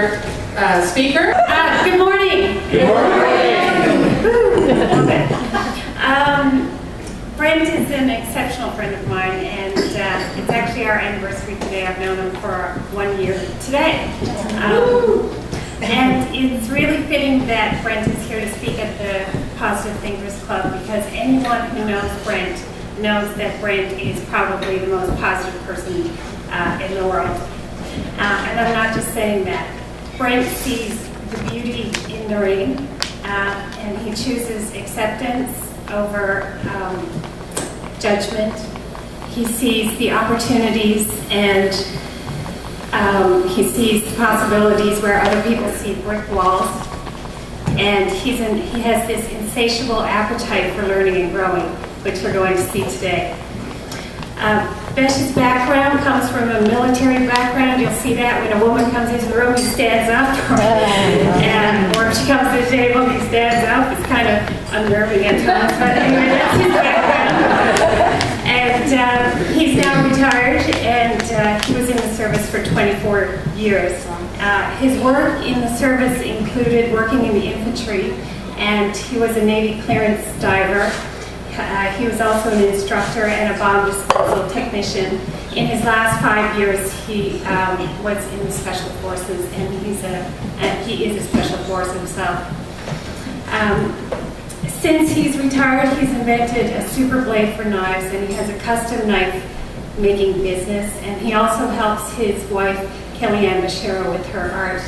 our speaker. Good morning. Good morning. Brent is an exceptional friend of mine, and it's actually our anniversary today. I've known him for 1 year today. And it's really fitting that Brent is here to speak at the Positive Thinkers Club, because anyone who knows Brent knows that Brent is probably the most positive person in the world. And I'm not just saying that. Brent sees the beauty in the rain, and he chooses acceptance over judgment. He sees the opportunities, and he sees possibilities where other people see brick walls. And he has this insatiable appetite for learning and growing, which we're going to see today. Besh's background comes from a military background. You'll see that when a woman comes into the room, he stands up. Or if she comes to the table, he stands up. It's kind of unnerving at times, but anyway, that's his background. And he's now retired, and he was in the service for 24 years. His work in the service included working in the infantry, and he was a Navy clearance diver. He was also an instructor and a bomb disposal technician. In his last 5 years, he was in the Special Forces, and he is a Special Force himself. Since he's retired, he's invented a super blade for knives, and he has a custom knife making business. And he also helps his wife, Brent Besh Beshara, with her art,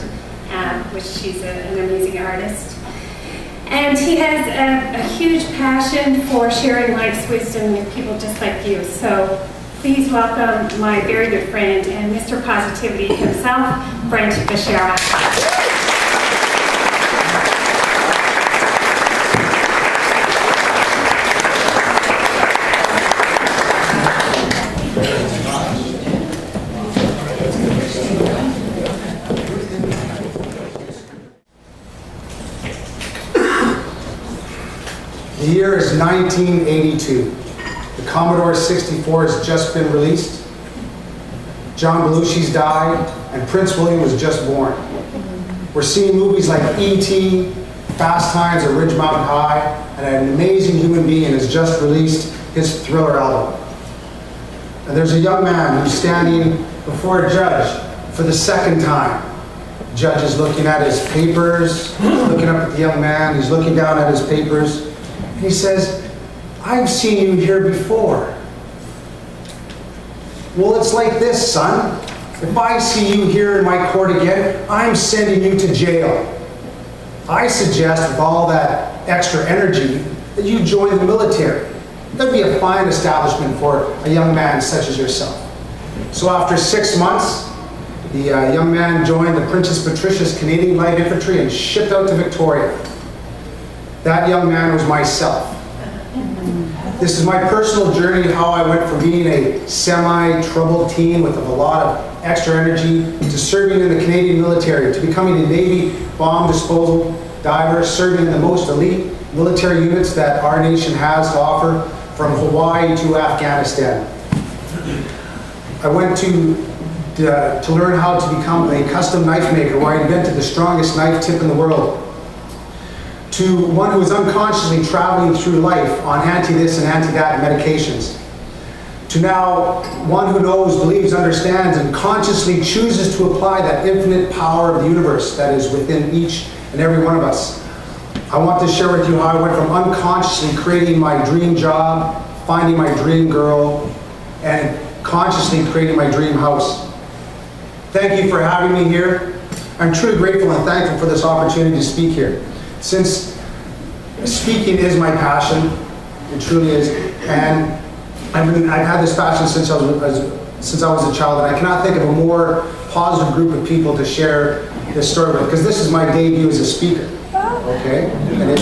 which she's an amazing artist. And he has a huge passion for sharing life's wisdom with people just like you. So please welcome my very good friend and Mr. Positivity himself, Brent Beshara. The year is 1982. The Commodore 64 has just been released. John Belushi's died, and Prince William was just born. We're seeing movies like E.T., Fast Times at Ridge Mountain High, and an amazing human being has just released his Thriller album. And there's a young man who's standing before a judge for the second time. The judge is looking at his papers, looking up at the young man, he's looking down at his papers. He says, "I've seen you here before." "Well, it's like this, son. If I see you here in my court again, I'm sending you to jail. I suggest, with all that extra energy, that you join the military. That'd be a fine establishment for a young man such as yourself." So after 6 months, the young man joined the Princess Patricia's Canadian Light Infantry and shipped out to Victoria. That young man was myself. This is my personal journey, how I went from being a semi-troubled teen with a lot of extra energy to serving in the Canadian military, to becoming a Navy bomb disposal diver, serving in the most elite military units that our nation has to offer, from Hawaii to Afghanistan. I went to learn how to become a custom knife maker, where I invented the strongest knife tip in the world, to one who is unconsciously traveling through life on anti-this and anti-that medications, to now one who knows, believes, understands, and consciously chooses to apply that infinite power of the universe that is within each and every one of us. I want to share with you how I went from unconsciously creating my dream job, finding my dream girl, and consciously creating my dream house. Thank you for having me here. I'm truly grateful and thankful for this opportunity to speak here. Since speaking is my passion, it truly is, and I've had this passion since I was a child, and I cannot think of a more positive group of people to share this story with, because this is my debut as a speaker. Okay, and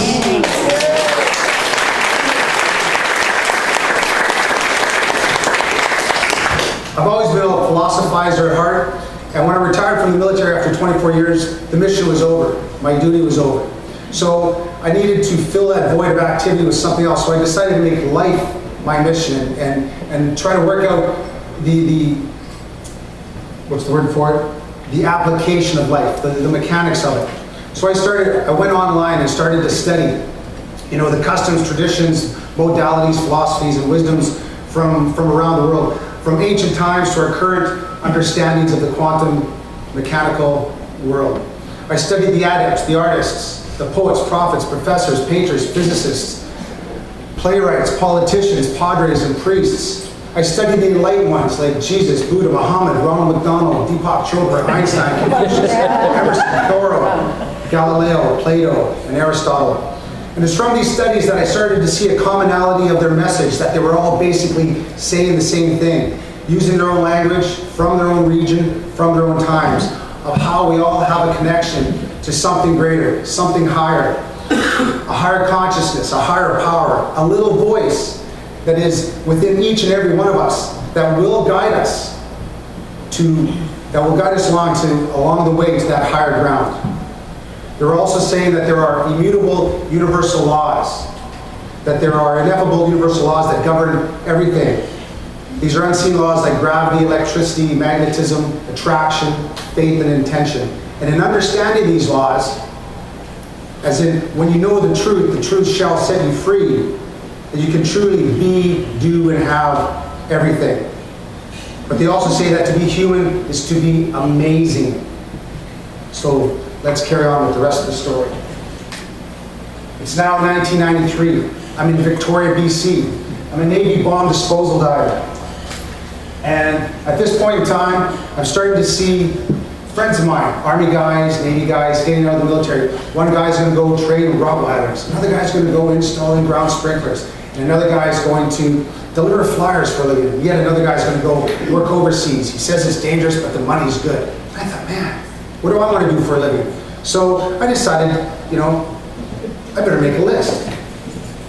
I've always been a philosophizer at heart, and when I retired from the military after 24 years, the mission was over. My duty was over. So I needed to fill that void of activity with something else. So I decided to make life my mission and try to work out the what's the word for it? the application of life, the mechanics of it. So I went online and started to study, the customs, traditions, modalities, philosophies, and wisdoms from around the world, from ancient times to our current understandings of the quantum mechanical world. I studied the adepts, the artists, the poets, prophets, professors, painters, physicists, playwrights, politicians, padres, and priests. I studied the enlightened ones like Jesus, Buddha, Muhammad, Ronald McDonald, Deepak Chopra, Einstein, Confucius, Emerson, Thoreau, Galileo, Plato, and Aristotle. And it's from these studies that I started to see a commonality of their message, that they were all basically saying the same thing, using their own language, from their own region, from their own times, of how we all have a connection to something greater, something higher, a higher consciousness, a higher power, a little voice that is within each and every one of us that will guide us along the way to that higher ground. They're also saying that there are immutable universal laws, that there are ineffable universal laws that govern everything. These are unseen laws like gravity, electricity, magnetism, attraction, faith, and intention. And in understanding these laws, as in when you know the truth shall set you free, that you can truly be, do, and have everything. But they also say that to be human is to be amazing. So let's carry on with the rest of the story. It's now 1993. I'm in Victoria, BC. I'm a Navy bomb disposal diver. And at this point in time, I'm starting to see friends of mine, Army guys, Navy guys, getting out of the military. One guy's going to go train rock ladders. Another guy's going to go installing ground sprinklers. And another guy's going to deliver flyers for a living. And yet another guy's going to go work overseas. He says it's dangerous, but the money's good. And I thought, man, what do I want to do for a living? So I decided, I better make a list.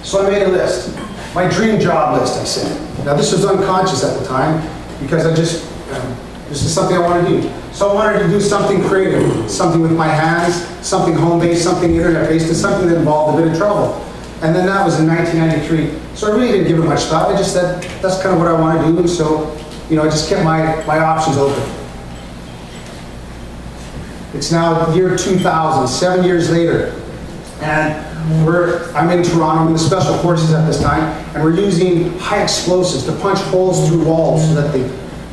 So I made a list. My dream job list, I said. Now this was unconscious at the time because this is something I want to do. So I wanted to do something creative, something with my hands, something home-based, something internet-based, and something that involved a bit of travel. And then that was in 1993. So I really didn't give it much thought. I just said, that's kind of what I want to do. And so, I just kept my options open. It's now the year 2000, 7 years later. And I'm in Toronto, I'm in the Special Forces at this time, and we're using high explosives to punch holes through walls so that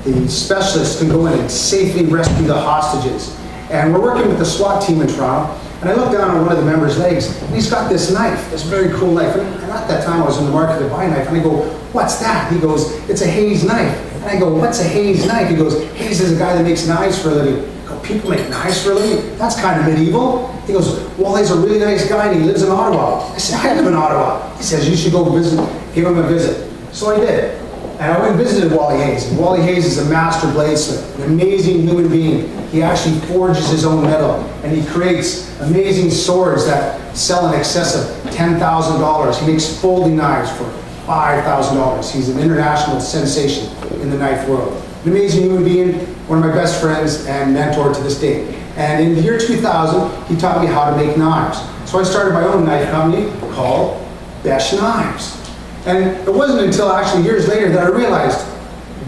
the specialists can go in and safely rescue the hostages. And we're working with the SWAT team in Toronto, and I look down on one of the members' legs, and he's got this knife, this very cool knife. And at that time I was in the market to buy a knife, and I go, what's that? He goes, it's a Hayes knife. And I go, what's a Hayes knife? He goes, Hayes is a guy that makes knives for a living. I go, people make knives for a living? That's kind of medieval. He goes, well, he's a really nice guy and he lives in Ottawa. I said, I live in Ottawa. He says, you should go visit, give him a visit. So I did. And I went and visited Wally Hayes. And Wally Hayes is a master bladesmith, an amazing human being. He actually forges his own metal, and he creates amazing swords that sell in excess of $10,000. He makes folding knives for $5,000. He's an international sensation in the knife world. An amazing human being, one of my best friends and mentor to this day. And in the year 2000, he taught me how to make knives. So I started my own knife company called Besh Knives. And it wasn't until actually years later that I realized,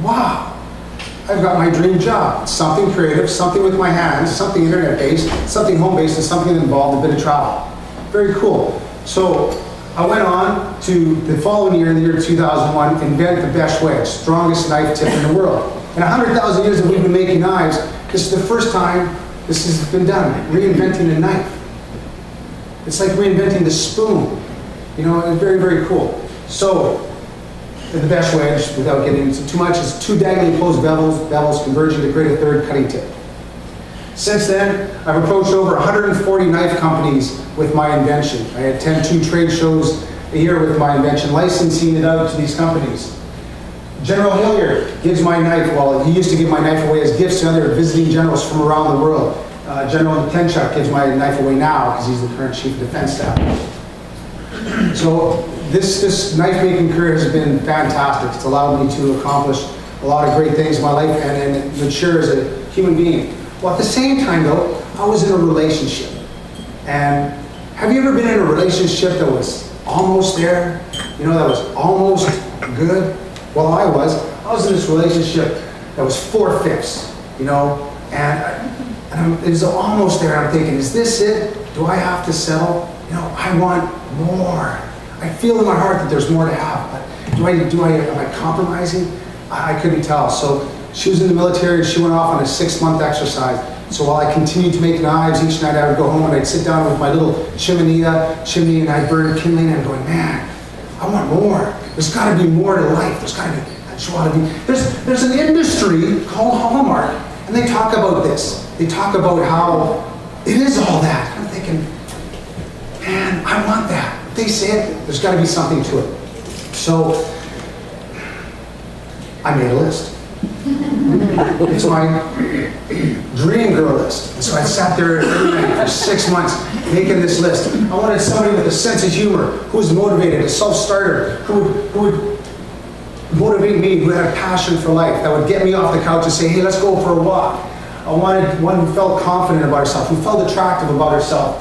wow, I've got my dream job. It's something creative, something with my hands, something internet-based, something home-based, and something that involved a bit of travel. Very cool. So I went on to the following year, in the year 2001, invent the Besh wedge, strongest knife tip in the world. In 100,000 years that we've been making knives, this is the first time this has been done, reinventing a knife. It's like reinventing the spoon. It's very, very cool. So, the Besh wedge, without getting into too much, is two diagonally opposed bevels converging to create a third cutting tip. Since then, I've approached over 140 knife companies with my invention. I attend 2 trade shows a year with my invention, licensing it out to these companies. General Hilliard gives my knife, he used to give my knife away as gifts to other visiting generals from around the world. General Tenchuk gives my knife away now because he's the current Chief of Defense Staff. So this knife making career has been fantastic. It's allowed me to accomplish a lot of great things in my life and mature as a human being. Well, at the same time though, I was in a relationship. And have you ever been in a relationship that was almost there? That was almost good? Well, I was in this relationship that was 4/5. It was almost there. I'm thinking, is this it? Do I have to settle? I want more. I feel in my heart that there's more to have, but am I compromising? I couldn't tell. So she was in the military, and she went off on a 6-month exercise. So while I continued to make knives, each night I would go home and I'd sit down with my little chimney and I'd burn kindling, and I'm going, man, I want more. There's got to be more to life. There's got to be, I just want to be. There's an industry called Hallmark, and they talk about this. They talk about how it is all that. I'm thinking, man, I want that. If they say it, there's got to be something to it. So I made a list. It's my dream girl list. And so I sat there every night for 6 months making this list. I wanted somebody with a sense of humor, who was motivated, a self-starter, who would motivate me, who had a passion for life, that would get me off the couch and say, hey, let's go for a walk. I wanted one who felt confident about herself, who felt attractive about herself,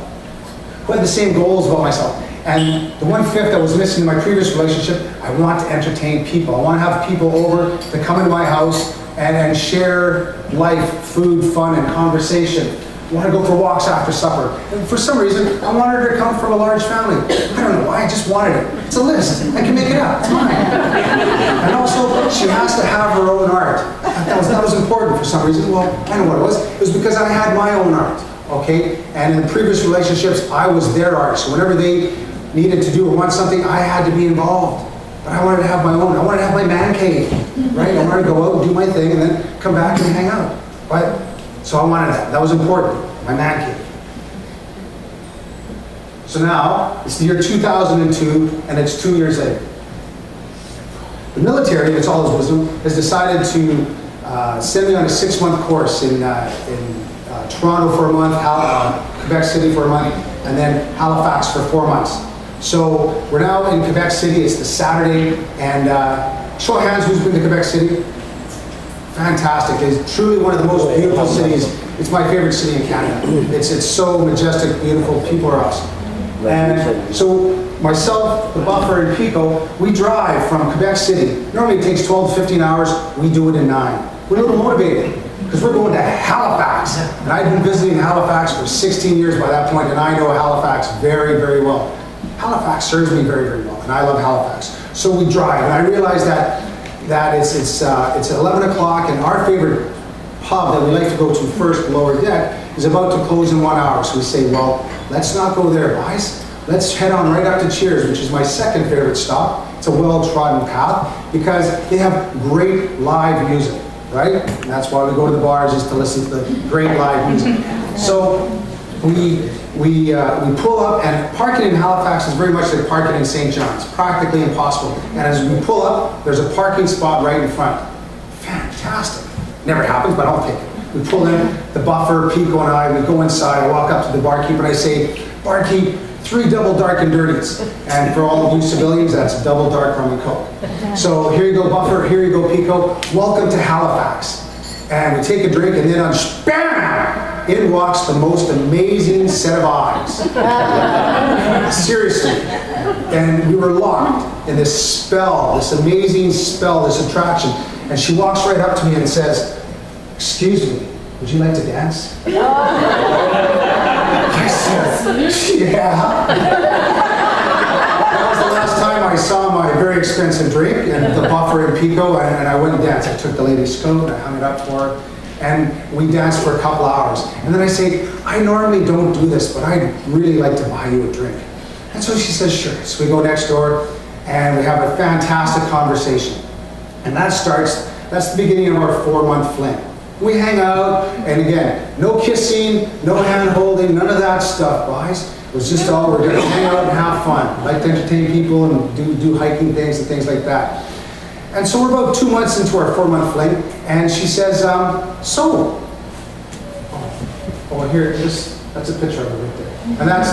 who had the same goals about myself. And the 1/5 that was missing in my previous relationship, I want to entertain people. I want to have people over to come into my house and share life, food, fun, and conversation. I want to go for walks after supper. And for some reason, I wanted her to come from a large family. I don't know why, I just wanted it. It's a list. I can make it up. It's mine. And also, she has to have her own art. That was important for some reason. Well, I know what it was. It was because I had my own art. Okay? And in previous relationships, I was their art. So whenever they needed to do or want something, I had to be involved. But I wanted to have my own. I wanted to have my man cave, right? I wanted to go out and do my thing and then come back and hang out. Right? So I wanted that. That was important. My man cave. So now, it's the year 2002, and it's 2 years later. The military, in its all its wisdom, has decided to send me on a 6-month course in Toronto for a month, Quebec City for a month, and then Halifax for 4 months. So we're now in Quebec City. It's the Saturday, and show of hands, who's been to Quebec City? Fantastic. It's truly one of the most beautiful cities. It's my favorite city in Canada. It's so majestic, beautiful. People are awesome. And so myself, the buffer, and Pico, we drive from Quebec City. Normally it takes 12 to 15 hours. We do it in 9. We're a little motivated because we're going to Halifax. And I've been visiting Halifax for 16 years by that point, and I know Halifax very, very well. Halifax serves me very, very well, and I love Halifax. So we drive, and I realize that it's 11 o'clock, and our favorite pub that we like to go to first, Lower Deck, is about to close in 1 hour. So we say, well, let's not go there, guys. Let's head on right up to Cheers, which is my second favorite stop. It's a well-trodden path because they have great live music, right? And that's why we go to the bars, is to listen to the great live music. So we pull up, and parking in Halifax is very much like parking in St. John's, practically impossible. And as we pull up, there's a parking spot right in front. Fantastic. Never happens, but I'll take it. We pull in, the buffer, Pico and I, we go inside, I walk up to the barkeep and I say, barkeep, 3 double dark and dirties. And for all of you civilians, that's double dark rum and coke. So here you go, buffer, here you go, Pico. Welcome to Halifax. And we take a drink, and then bam! In walks the most amazing set of eyes. Seriously. And we were locked in this spell, this amazing spell, this attraction. And she walks right up to me and says, excuse me, would you like to dance? I said, yeah. That was the last time I saw my very expensive drink and the buffer and Pico, and I went and danced. I took the lady's coat, I hung it up for her, and we danced for a couple hours. And then I say, I normally don't do this, but I'd really like to buy you a drink. And so she says, sure. So we go next door, and we have a fantastic conversation. And that's the beginning of our 4-month fling. We hang out, and again, no kissing, no hand holding, none of that stuff, guys. It was just all, we're gonna hang out and have fun. Like to entertain people and do hiking things and things like that. And so we're about 2 months into our 4-month fling, and she says, here, that's a picture of her right there. And that's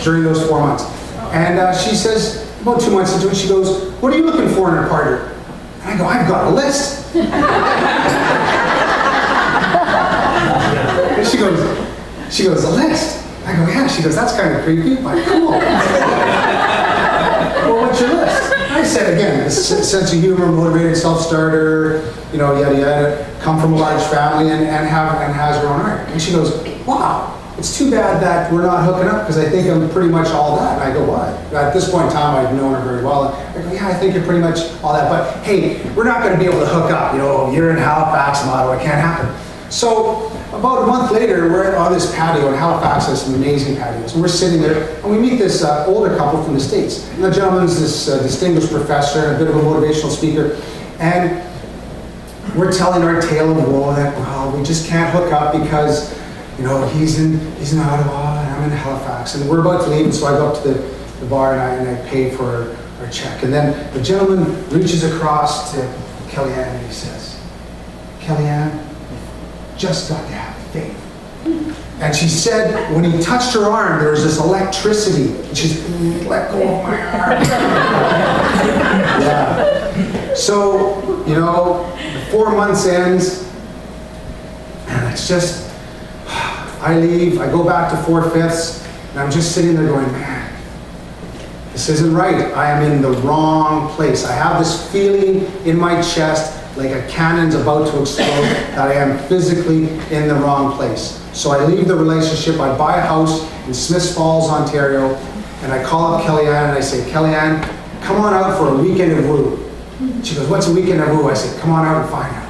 during those 4 months. And she says, about 2 months into it, she goes, what are you looking for in a partner? And I go, I've got a list. And she goes, a list? I go, yeah. She goes, that's kind of creepy, but cool. Well, what's your list? I said, again, this sense of humor, motivated, self-starter, yada, yada, come from a large family and has her own art. And she goes, wow, it's too bad that we're not hooking up because I think I'm pretty much all that. And I go, what? At this point in time, I've known her very well. I go, yeah, I think you're pretty much all that. But hey, we're not going to be able to hook up. You're in Halifax, Ottawa, it can't happen. So about a month later, we're on this patio in Halifax. Has some amazing patios. And we're sitting there, and we meet this older couple from the States. And the gentleman's this distinguished professor and a bit of a motivational speaker. And we're telling our tale of woe that, well, we just can't hook up because he's in Ottawa and I'm in Halifax, and we're about to leave, and so I go up to the bar and I pay for our check. And then the gentleman reaches across to Kellyanne and he says, Kellyanne, you've just got to have faith. And she said when he touched her arm, there was this electricity. And she's, let go of my arm. Yeah. So, the 4 months ends, and it's just, I leave, I go back to 4/5, and I'm just sitting there going, man, this isn't right. I am in the wrong place. I have this feeling in my chest like a cannon's about to explode, that I am physically in the wrong place. So I leave the relationship, I buy a house in Smiths Falls, Ontario, and I call up Kellyanne and I say, Kellyanne, come on out for a weekend of woo. She goes, what's a weekend of woo? I said, come on out and find out.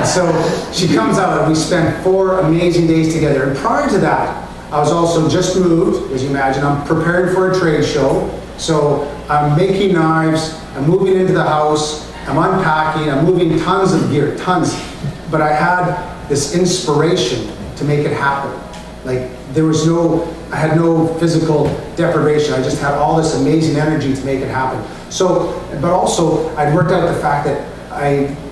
So she comes out and we spent 4 amazing days together. And prior to that, I was also just moved, as you imagine. I'm preparing for a trade show. So I'm making knives, I'm moving into the house, I'm unpacking, I'm moving tons of gear, tons. But I had this inspiration to make it happen. Like I had no physical deprivation. I just had all this amazing energy to make it happen. So, but also I'd worked out the fact that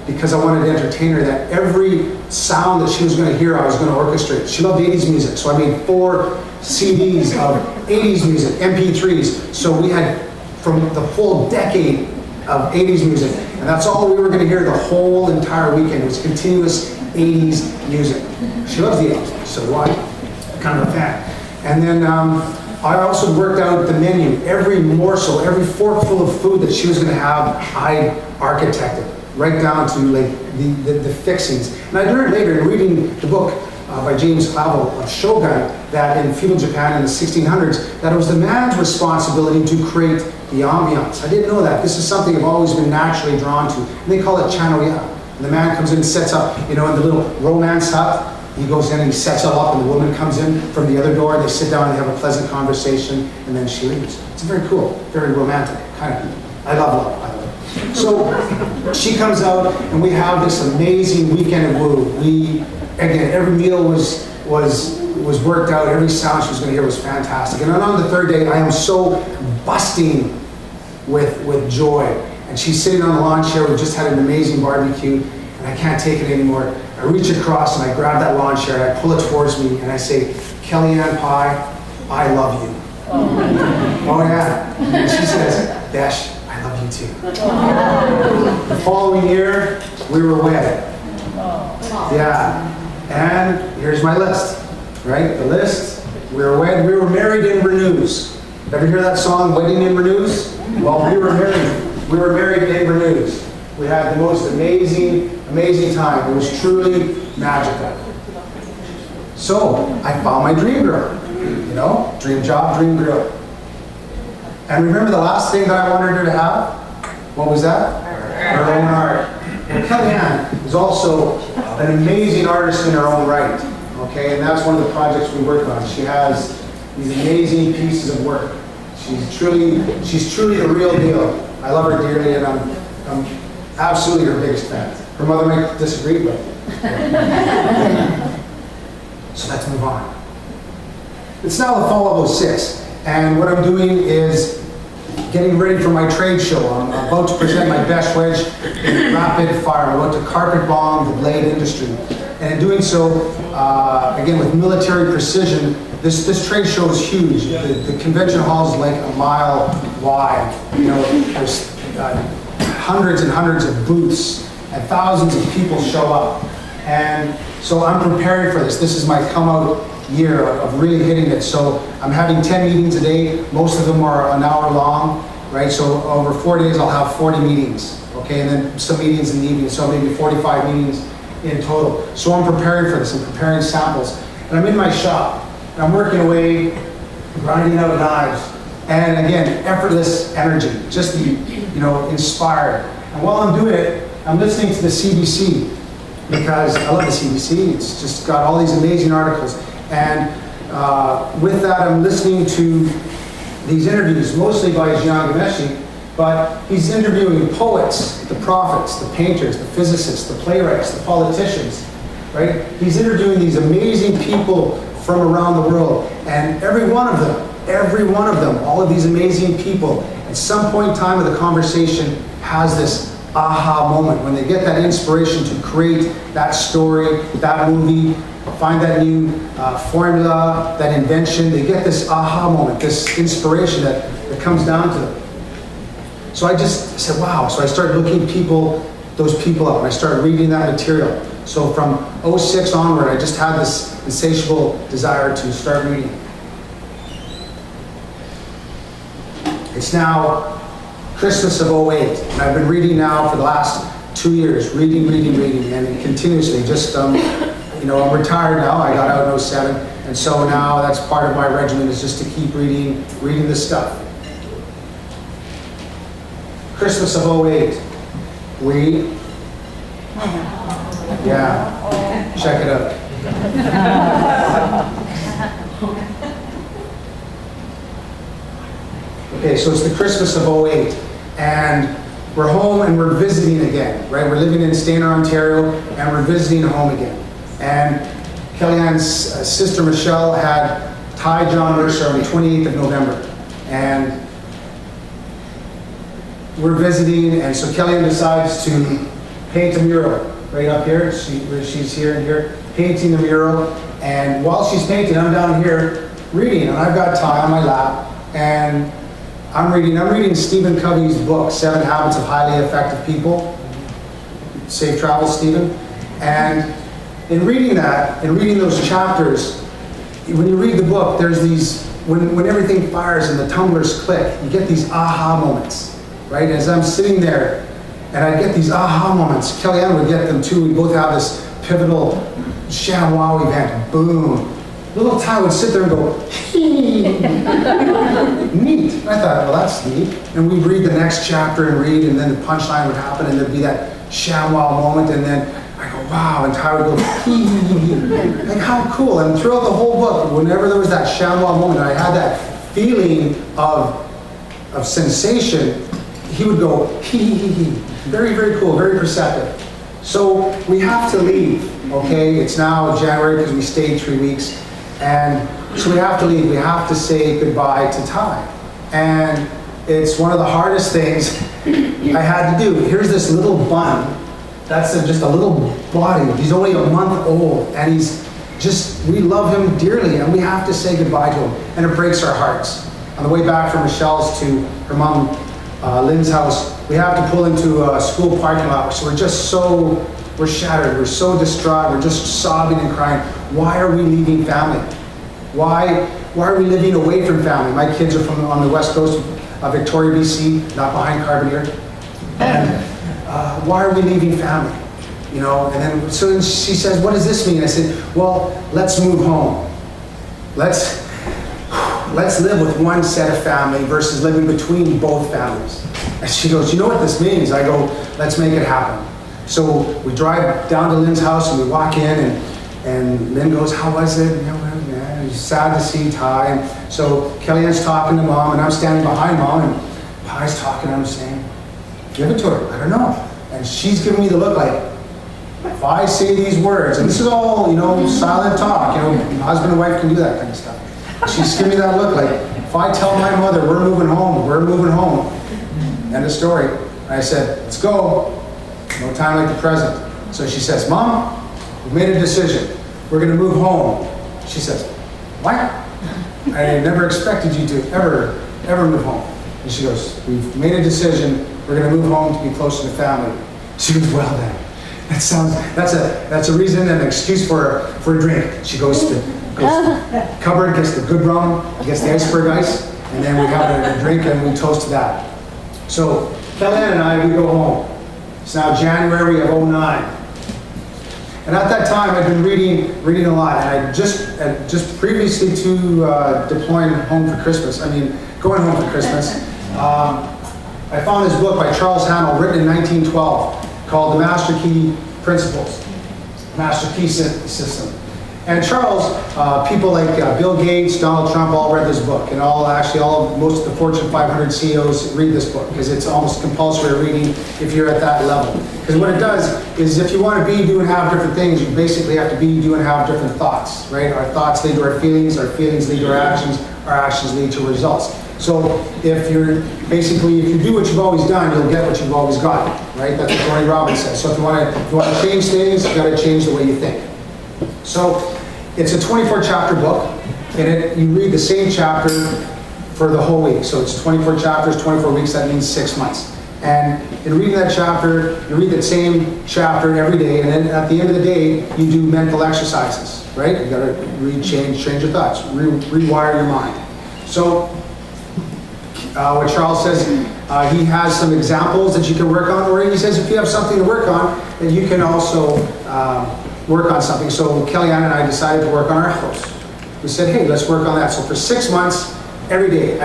because I wanted to entertain her, that every sound that she was going to hear, I was going to orchestrate. She loved 80s music, so I made 4 CDs of 80s music, MP3s. So we had from the full decade of 80s music, and that's all we were going to hear the whole entire weekend was continuous 80s music. She loves the 80s, so do I. I'm kind of a fan. And then I also worked out the menu. Every morsel, every forkful of food that she was going to have, I architected, right down to like the fixings. And I learned later in reading the book by James Clavell of Shogun that in feudal Japan in the 1600s, that it was the man's responsibility to create the ambiance. I didn't know that. This is something I've always been naturally drawn to. And they call it chanoya. And the man comes in and sets up, in the little romance hut. He goes in and he sets it up, and the woman comes in from the other door. They sit down and they have a pleasant conversation, and then she leaves. It's very cool, very romantic, kind of. I love love, by the way. So she comes out, and we have this amazing weekend of woo. Again, every meal was worked out. Every sound she was going to hear was fantastic. And then on the 3rd day, I am so busting with joy. And she's sitting on the lawn chair. We just had an amazing barbecue, and I can't take it anymore. I reach across and I grab that lawn chair and I pull it towards me and I say, Kellyanne Pye, I love you. Oh yeah. And she says, Besh, I love you too. The following year, we were wed. Yeah. And here's my list, right? The list, we were wed, we were married in Renews. Ever hear that song, Wedding in Renews? Well, we were married in Renews. We had the most amazing time. It was truly magical. So I found my dream girl, dream job, dream girl. And remember the last thing that I wanted her to have? What was that? Her own art. And Kellyanne is also an amazing artist in her own right. Okay, and that's one of the projects we work on. She has these amazing pieces of work. She's truly the real deal. I love her dearly, and I'm absolutely her biggest fan. Her mother might disagree, but. So let's move on. It's now the fall of '06, and what I'm doing is getting ready for my trade show. I'm about to present my Besh wedge in rapid fire. I'm about to carpet bomb the blade industry. And in doing so, again with military precision, this trade show is huge. The convention hall is like a mile wide. There's hundreds and hundreds of booths, and thousands of people show up. And so I'm preparing for this. This is my come out year of really hitting it. So I'm having 10 meetings a day. Most of them are an hour long. right? So over 4 days, I'll have 40 meetings, okay? And then some meetings in the evening, so maybe 45 meetings in total. So I'm preparing for this, I'm preparing samples. And I'm in my shop, and I'm working away, grinding out knives. And again, effortless energy, just the, inspired. And while I'm doing it, I'm listening to the CBC, because I love the CBC. It's just got all these amazing articles. And with that, I'm listening to these interviews, mostly by Jian Ghomeshi, but he's interviewing poets, the prophets, the painters, the physicists, the playwrights, the politicians, right? He's interviewing these amazing people from around the world, and every one of them, all of these amazing people, at some point in time of the conversation has this aha moment when they get that inspiration to create that story, that movie, find that new formula, that invention. They get this aha moment, this inspiration that comes down to them. So I just said, wow. So I started looking those people up, and I started reading that material. So from '06 onward, I just had this insatiable desire to start reading. It's now Christmas of '08, and I've been reading now for the last 2 years, reading, and continuously. Just, I'm retired now. I got out in '07, and so now that's part of my regimen, is just to keep reading this stuff. Christmas of '08, check it out. Okay, so it's the Christmas of '08, and we're home and we're visiting again, right? We're living in Stayner, Ontario, and we're visiting home again. And Kellyanne's sister Michelle had Ty John Mercer on the 28th of November, and we're visiting, and so Kellyanne decides to paint a mural right up here. She's here and here, painting the mural, and while she's painting, I'm down here reading, and I've got Ty on my lap, and I'm reading Stephen Covey's book, 7 Habits of Highly Effective People. Safe travels, Stephen. And in reading that, in reading those chapters, when you read the book, there's these, when everything fires and the tumblers click, you get these aha moments, right? As I'm sitting there, and I get these aha moments, Kellyanne would get them too. We both have this pivotal ShamWow event, boom. Little Ty would sit there and go, neat. I thought, well, that's neat. And we'd read the next chapter and read, and then the punchline would happen, and there'd be that ShamWow moment, and then I go, wow, and Ty would go, like, how cool. And throughout the whole book, whenever there was that ShamWow moment, I had that feeling of sensation, he would go, very, very cool, very perceptive. So we have to leave, okay? It's now January because we stayed 3 weeks. And so we have to leave. We have to say goodbye to Ty. And it's one of the hardest things I had to do. Here's this little bun. That's just a little body. He's only a month old. And we love him dearly. And we have to say goodbye to him. And it breaks our hearts. On the way back from Michelle's to her mom, Lynn's house, we have to pull into a school parking lot. So we're shattered, we're so distraught, we're just sobbing and crying. Why are we leaving family? Why are we living away from family? My kids are on the west coast of Victoria, BC, not behind Carbonear. And why are we leaving family? And then so she says, what does this mean? I said, well, let's move home. Let's live with one set of family versus living between both families. And she goes, you know what this means? I go, let's make it happen. So we drive down to Lynn's house and we walk in, and Lynn goes, how was it? He's sad to see Ty. And so Kellyanne's talking to Mom, and I'm standing behind Mom, and Ty's talking, and I'm saying, give it to her, let her know. And she's giving me the look like, if I say these words, and this is all, silent talk, husband and wife can do that kind of stuff. She's giving me that look like, if I tell my mother we're moving home, end of story. And I said, let's go. No time like the present. So she says, Mom, we've made a decision. We're going to move home. She says, what? I never expected you to ever move home. And she goes, we've made a decision. We're going to move home to be closer to family. She goes, well then, that's a reason and an excuse for a drink. She goes to the cupboard, gets the good rum, gets the iceberg ice, and then we have a drink and we toast to that. So Kellyanne and I, we go home. It's now January of '09. And at that time, I'd been reading a lot. And I just previously to deploying home for Christmas, going home for Christmas, I found this book by Charles Haanel, written in 1912, called The Master Key Principles, Master Key System. And Charles, people like Bill Gates, Donald Trump all read this book, and most of the Fortune 500 CEOs read this book because it's almost compulsory reading if you're at that level. Because what it does is, if you want to be, do, and have different things, you basically have to be, do, and have different thoughts, right? Our thoughts lead to our feelings lead to our actions lead to results. So if you do what you've always done, you'll get what you've always gotten, right? That's what Tony Robbins says. So if you want to change things, you've got to change the way you think. So it's a 24-chapter book, and you read the same chapter for the whole week. So it's 24 chapters, 24 weeks, that means 6 months. And in reading that chapter, you read that same chapter every day, and then at the end of the day, you do mental exercises, right? You got to change your thoughts, rewire your mind. So what Charles says, he has some examples that you can work on, or he says if you have something to work on, then you can also work on something. So Kellyanne and I decided to work on our house. We said, hey, let's work on that. So for 6 months, every day.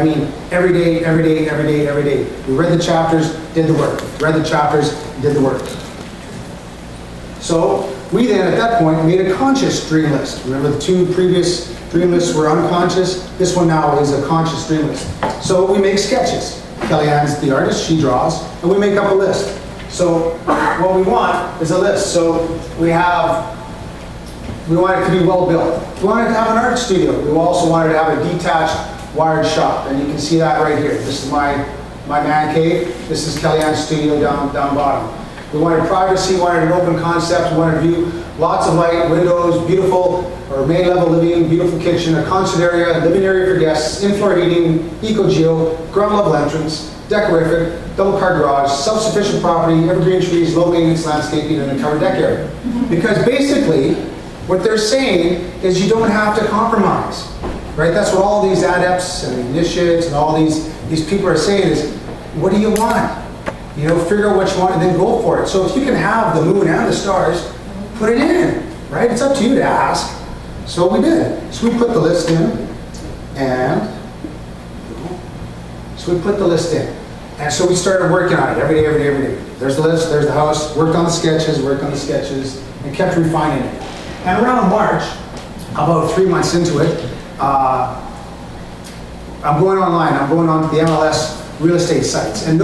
We read the chapters, did the work. Read the chapters, did the work. So we then, at that point, made a conscious dream list. Remember, the 2 previous dream lists were unconscious. This one now is a conscious dream list. So we make sketches. Kellyanne's the artist, she draws, and we make up a list. So what we want is a list. So we want it to be well built. We want it to have an art studio. We also wanted to have a detached wired shop, and you can see that right here. This is my man cave. This is Kellyanne's studio down bottom. We wanted privacy, wanted an open concept, we wanted view, lots of light, windows, beautiful or main level living, beautiful kitchen, a concert area, living area for guests, in-floor heating, eco-geo, ground level entrance, decorific, double car garage, self-sufficient property, evergreen trees, low maintenance landscaping, and a covered deck area. Because basically, what they're saying is you don't have to compromise, right? That's what all these adepts and initiates and all these people are saying is, what do you want? Figure out what you want and then go for it. So if you can have the moon and the stars, put it in, right? It's up to you to ask. So we did. So we put the list in, and And so we started working on it every day. There's the list, there's the house, worked on the sketches, and kept refining it. And around March, about 3 months into it, I'm going online. I'm going on the MLS real estate sites. And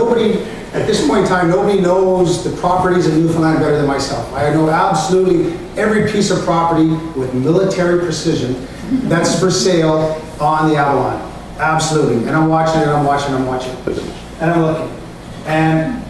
at this point in time, nobody knows the properties in Newfoundland better than myself. I know absolutely every piece of property with military precision that's for sale on the Avalon. Absolutely. And I'm watching it, And I'm looking. And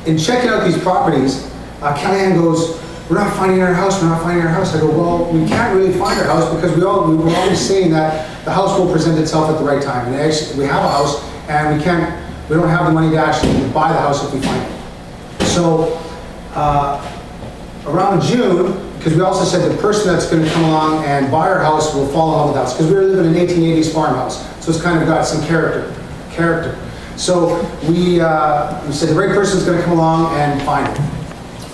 in checking out these properties, Kellyanne goes, we're not finding our house. I go, well, we can't really find our house because we were always saying that the house will present itself at the right time. And actually, we have a house, and we don't have the money to actually buy the house if we find it. So around June, because we also said the person that's going to come along and buy our house will fall in love with the house, because we were living in an 1880s farmhouse, so it's kind of got some character. So we said the right person's going to come along and find it.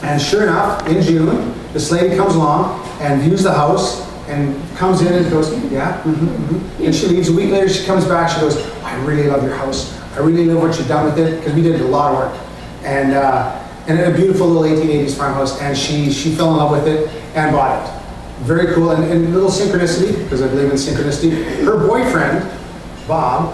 And sure enough, in June, this lady comes along and views the house and comes in and goes, yeah, And she leaves. A week later, she comes back, she goes, I really love your house. I really love what you've done with it, because we did a lot of work. And a beautiful little 1880s farmhouse, and she fell in love with it and bought it. Very cool, and a little synchronicity, because I believe in synchronicity. Her boyfriend, Bob,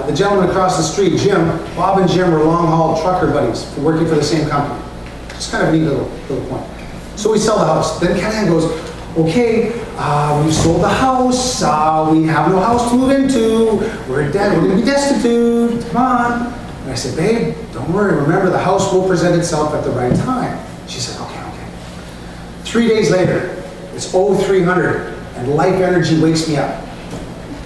the gentleman across the street, Jim, Bob and Jim were long-haul trucker buddies working for the same company. Just kind of a neat little point. So we sell the house. Then Kellyanne goes, okay, we've sold the house. We have no house to move into. We're dead. We're going to be destitute. Come on. And I said, babe, don't worry. Remember, the house will present itself at the right time. She said, okay. 3 days later, it's 0300, and life energy wakes me up.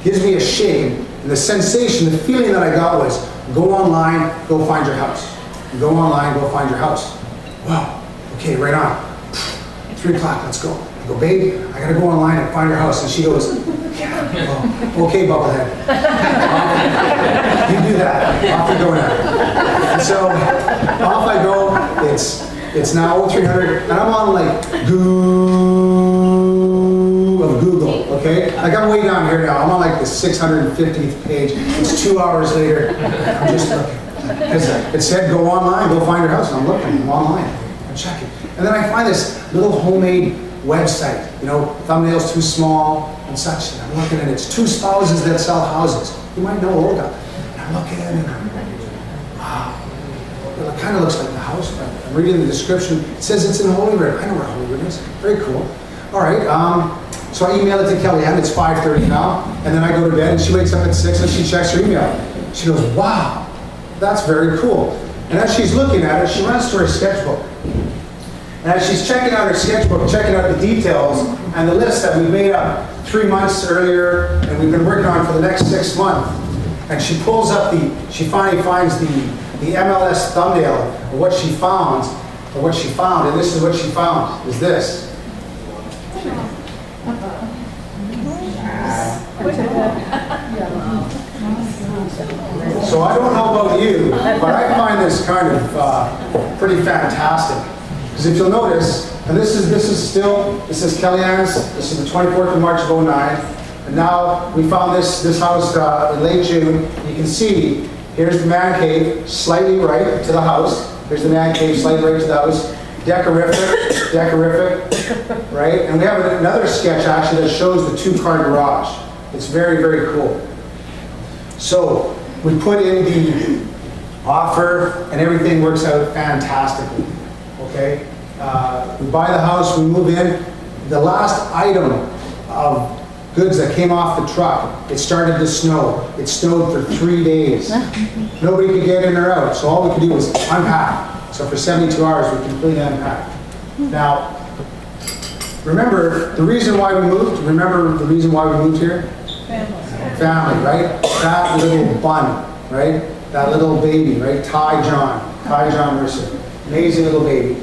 Gives me a shake. And the sensation, the feeling that I got was, go online, go find your house. Go online, go find your house. Wow, okay, right on. 3 o'clock, let's go. I go, babe, I gotta go online and find your house. And she goes, yeah, well, okay, bubblehead. You do that. Off we go now. And so off I go. It's now 0300, and I'm on like Google, okay? Like I'm way down here now. I'm on like the 650th page. It's 2 hours later. I'm just looking. Because it said go online, go find your house. And I'm looking, I'm online, I'm checking. And then I find this little homemade website, you know, thumbnails too small and such. And I'm looking and it's two spouses that sell houses. You might know Olga. And I'm looking and I'm like, wow. Well, it kind of looks like the house, but I'm reading the description. It says it's in Holy River. I know where Holy River is. Very cool. All right, so I email it to Kellyanne. It's 5:30 now. And then I go to bed and she wakes up at 6 and she checks her email. She goes, wow, that's very cool. And as she's looking at it, she runs to her sketchbook. And as she's checking out her sketchbook, checking out the details and the list that we made up 3 months earlier and we've been working on for the next 6 months, and she pulls up she finally finds the MLS thumbnail of what she found, and this is what she found, is this. So I don't know about you, but I find this kind of pretty fantastic. Because if you'll notice, and this is Kellyanne's, this is the 24th of March of 09, and now we found this house in late June. You can see, here's the man cave, slightly right to the house. Here's the man cave, slightly right to the house. Decorific, right? And we have another sketch actually that shows the two-car garage. It's very, very cool. So we put in the offer and everything works out fantastically, okay? We buy the house, we move in. The last item of goods that came off the truck, it started to snow. It snowed for 3 days. Nobody could get in or out, so all we could do was unpack. So for 72 hours, we completely unpacked. Now, remember the reason why we moved? Remember the reason why we moved here? Family, right? That little bun, right? That little baby, right? Ty John Mercer. Amazing little baby.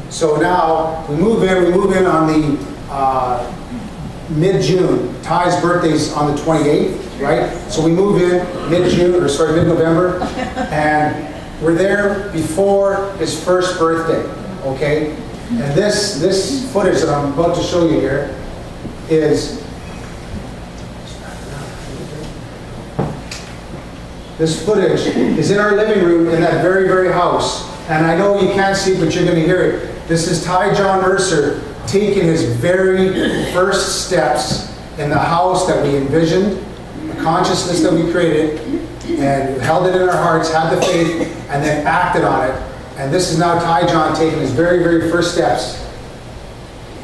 So now we move in on the mid-June. Ty's birthday's on the 28th, right? So we move in mid-November, and we're there before his first birthday, okay? And this footage that I'm about to show you here is this footage is in our living room in that very, very house. And I know you can't see it, but you're going to hear it. This is Ty John Mercer taking his very first steps in the house that we envisioned, the consciousness that we created, and held it in our hearts, had the faith, and then acted on it. And this is now Ty John taking his very, very first steps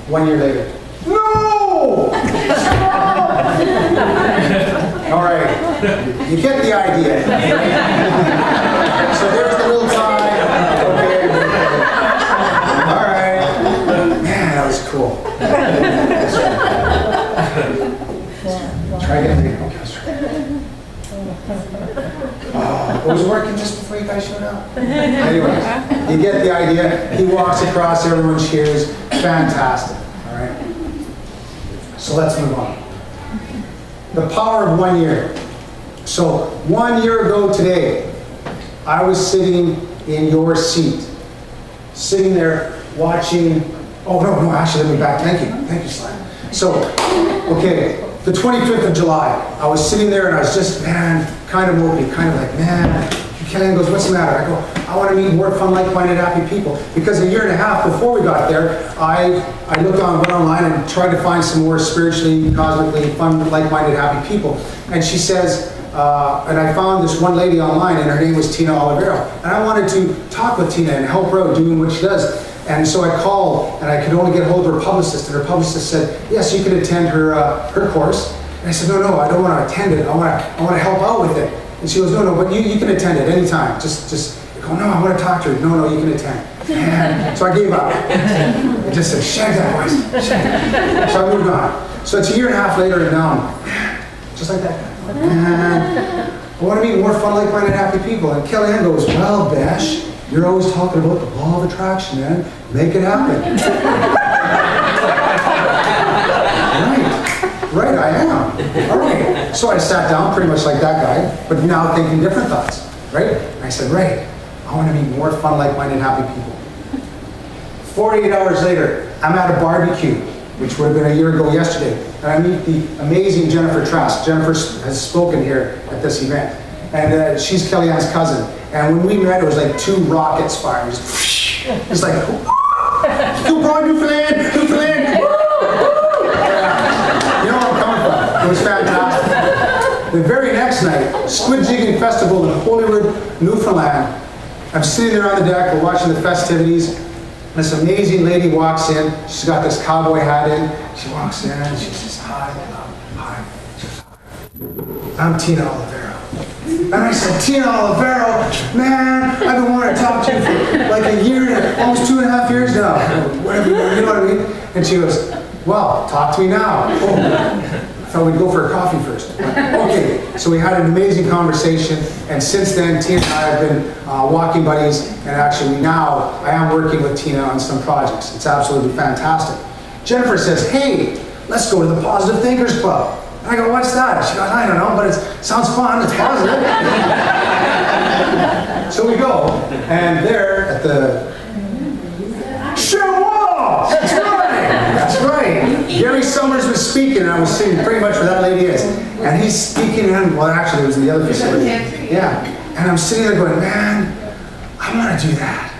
1 year later. No! All right, you get the idea. So there's the little Ty. Okay. All right. Man, that was cool. Try again. Okay, let's try. It was working just before you guys showed up. Anyways, you get the idea. He walks across, everyone cheers. Fantastic. All right. So let's move on. The power of 1 year. So 1 year ago today, I was sitting in your seat, sitting there watching. Oh no, actually, let me back. Thank you, Sly. So, okay. The 25th of July, I was sitting there and I was just, man, kind of mopey, kind of like, man. Kellyanne goes, what's the matter? I go, I want to meet more fun, like-minded, happy people. Because a year and a half before we got there, I went online and tried to find some more spiritually, cosmically fun, like-minded, happy people. And she says, and I found this one lady online and her name was Tina Olivero. And I wanted to talk with Tina and help her out doing what she does. And so I called, and I could only get hold of her publicist, and her publicist said, yes, you can attend her course. And I said, no, I don't want to attend it. I want to help out with it. And she goes, no, but you can attend it anytime. Just I go, no, I want to talk to her. No, you can attend. And so I gave up. I just said, shag that voice. So I moved on. So it's a year and a half later, and now I'm just like that. And I want to meet more fun, like-minded, happy people. And Kellyanne goes, well, Besh, you're always talking about the law of attraction, man. Make it happen. Right, I am. All right. So I sat down pretty much like that guy, but now thinking different thoughts, right? And I said, right, I want to meet more fun, like-minded, happy people. 48 hours later, I'm at a barbecue, which would have been a year ago yesterday, and I meet the amazing Jennifer Trask. Jennifer has spoken here at this event, and she's Kellyanne's cousin. And when we met, it was like 2 rockets firing. It's like, go broad Newfoundland, Newfoundland, woo! You know where I'm coming from. It was fantastic. The very next night, Squid Jigging Festival in Holyrood, Newfoundland. I'm sitting there on the deck, we're watching the festivities. This amazing lady walks in. She's got this cowboy hat in. She walks in and she says, hi. She goes, hi. I'm Tina Olivero. And I said, Tina Olivero, man, I've been wanting to talk to you for like a year, almost 2.5 years now. Whatever, you know what I mean? And she goes, well, talk to me now. Oh, I thought we'd go for a coffee first. Okay, so we had an amazing conversation, and since then, Tina and I have been walking buddies, and actually now I am working with Tina on some projects. It's absolutely fantastic. Jennifer says, hey, let's go to the Positive Thinkers Club. And I go, what's that? She goes, I don't know, but it sounds fun, it's positive. So we go, and there at the That's right. Gary Summers was speaking, and I was sitting pretty much where that lady is. And he's speaking, and well, actually, it was in the other facility. Yeah. And I'm sitting there going, man, I want to do that.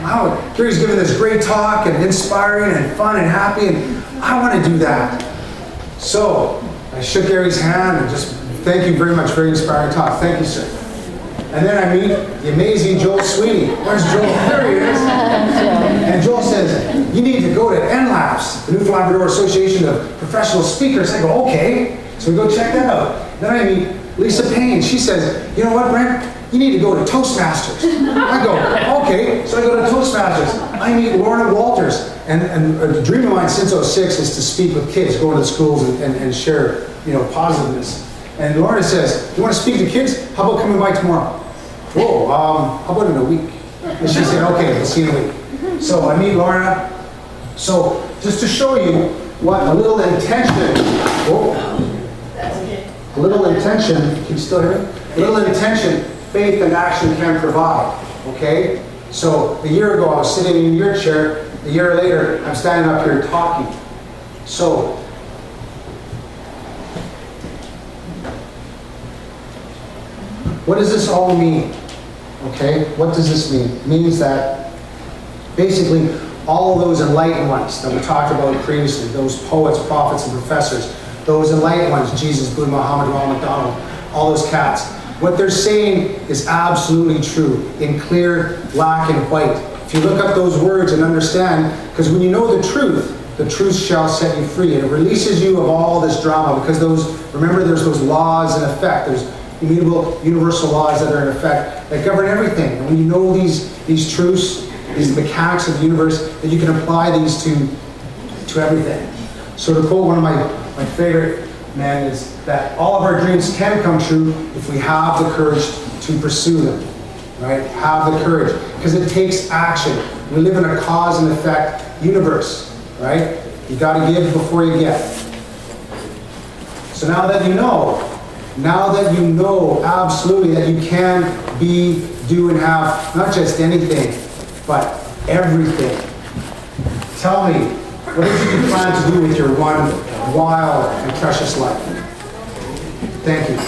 Wow. Gary's giving this great talk, and inspiring, and fun, and happy, and I want to do that. So I shook Gary's hand, and just thank you very much, very inspiring talk. Thank you, sir. And then I meet the amazing Joel Sweeney. Where's Joel? There he is. And Joel says, you need to go to NLAPS, the Newfoundland Labrador Association of Professional Speakers. I go, okay. So we go check that out. Then I meet Lisa Payne. She says, you know what, Brent? You need to go to Toastmasters. I go, okay. So I go to Toastmasters. I meet Lorna Walters. And a dream of mine since '06 is to speak with kids, go into schools and share, positiveness. And Lorna says, you want to speak to kids? How about coming by tomorrow? Whoa, how about in a week? And she said, okay, we'll see you in a week. So I meet Lorna. So just to show you what a little intention, a little intention, can you still hear me? A little intention, faith and action can provide, okay? So a year ago I was sitting in your chair, a year later I'm standing up here talking. So, what does this all mean? Okay, what does this mean? It means that basically all those enlightened ones that we talked about previously, those poets, prophets, and professors, those enlightened ones, Jesus, Buddha, Muhammad, Ronald McDonald, all those cats, what they're saying is absolutely true in clear black and white. If you look up those words and understand, because when you know the truth shall set you free. And it releases you of all this drama, because remember there's those laws in effect. There's immutable universal laws that are in effect that govern everything. And when you know these truths, these mechanics of the universe, that you can apply these to everything. So to quote one of my favorite men is that all of our dreams can come true if we have the courage to pursue them. Right? Have the courage. Because it takes action. We live in a cause and effect universe. Right? You got to give before you get. So now that you know absolutely that you can be, do, and have not just anything, but everything. Tell me, what did you plan to do with your one wild and precious life? Thank you.